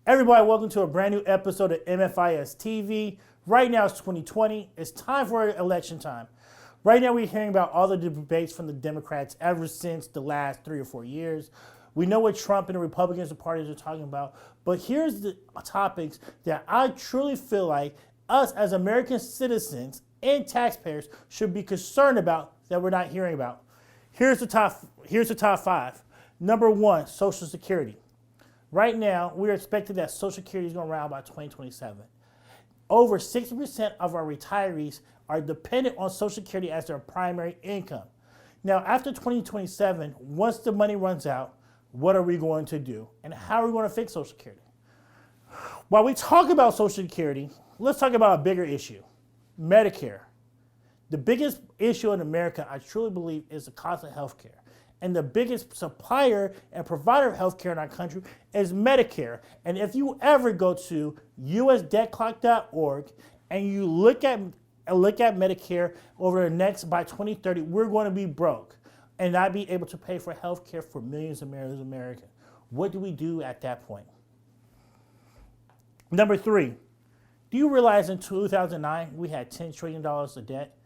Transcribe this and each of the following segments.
Everybody, welcome to a brand new episode of MFIS TV. Right now it's 2020. It's time for election time. Right now we're hearing about all the debates from the Democrats ever since the last 3 or 4 years. We know what Trump and the Republicans and parties are talking about, but here's the topics that I truly feel like us as American citizens and taxpayers should be concerned about that we're not hearing about. Here's the top 5. Number 1, Social Security. Right now, we're expecting that Social Security is going to round by 2027. Over 60% of our retirees are dependent on Social Security as their primary income. Now, after 2027, once the money runs out, what are we going to do? And how are we going to fix Social Security? While we talk about Social Security, let's talk about a bigger issue, Medicare. The biggest issue in America, I truly believe, is the cost of health care. And the biggest supplier and provider of healthcare in our country is Medicare. And if you ever go to usdebtclock.org and you look at Medicare over the next, by 2030, we're going to be broke and not be able to pay for healthcare for millions and millions of Americans. What do we do at that point? Number 3, do you realize in 2009 we had $10 trillion of debt?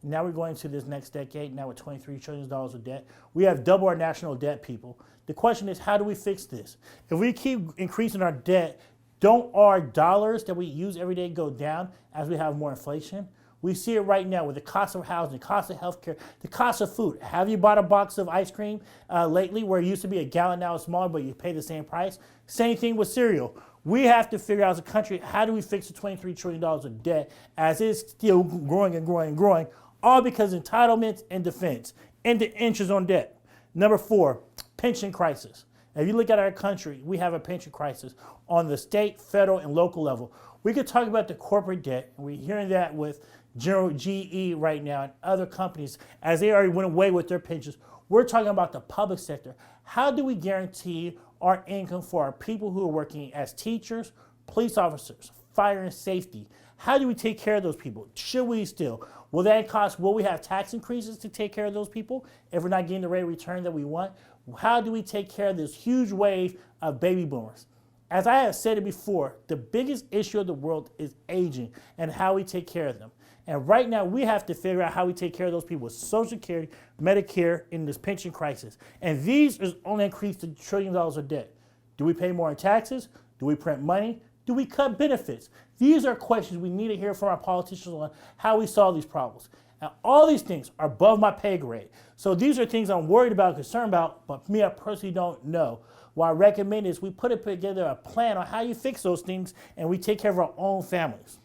Now we're going to this next decade, now with $23 trillion of debt. We have double our national debt, people. The question is, how do we fix this? If we keep increasing our debt, don't our dollars that we use every day go down as we have more inflation? We see it right now with the cost of housing, the cost of healthcare, the cost of food. Have you bought a box of ice cream lately where it used to be a gallon, now it's smaller, but you pay the same price? Same thing with cereal. We have to figure out as a country, how do we fix the $23 trillion of debt as it's still growing and growing and growing? All because entitlements and defense and the interest on debt. Number 4, pension crisis. If you look at our country, we have a pension crisis on the state, federal, and local level. We could talk about the corporate debt, and we're hearing that with General GE right now and other companies as they already went away with their pensions. We're talking about the public sector. How do we guarantee our income for our people who are working as teachers, police officers, fire and safety? How do we take care of those people? Should we still? Will that cost, will we have tax increases to take care of those people if we're not getting the rate of return that we want? How do we take care of this huge wave of baby boomers? As I have said it before, the biggest issue of the world is aging and how we take care of them. And right now we have to figure out how we take care of those people with Social Security, Medicare, in this pension crisis. And these is only increased to trillions of dollars of debt. Do we pay more in taxes? Do we print money? Do we cut benefits? These are questions we need to hear from our politicians on how we solve these problems. And all these things are above my pay grade. So these are things I'm worried about, concerned about, but me, I personally don't know. What I recommend is we put together a plan on how you fix those things and we take care of our own families.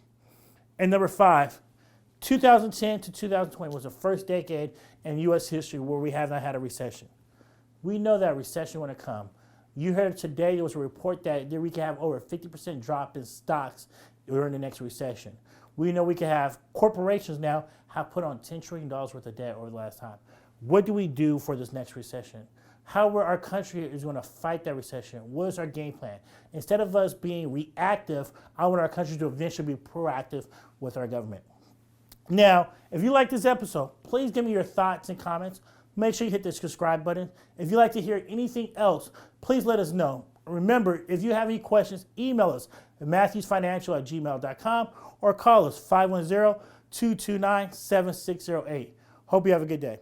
And number 5, 2010 to 2020 was the first decade in U.S. history where we have not had a recession. We know that a recession will come. You heard today there was a report that we could have over a 50% drop in stocks during the next recession. We know we could have corporations now have put on $10 trillion worth of debt over the last time. What do we do for this next recession? How our country is going to fight that recession? What is our game plan? Instead of us being reactive, I want our country to eventually be proactive with our government. Now, if you like this episode, please give me your thoughts and comments. Make sure you hit the subscribe button. If you'd like to hear anything else, please let us know. Remember, if you have any questions, email us at matthewsfinancial@gmail.com or call us 510-229-7608. Hope you have a good day.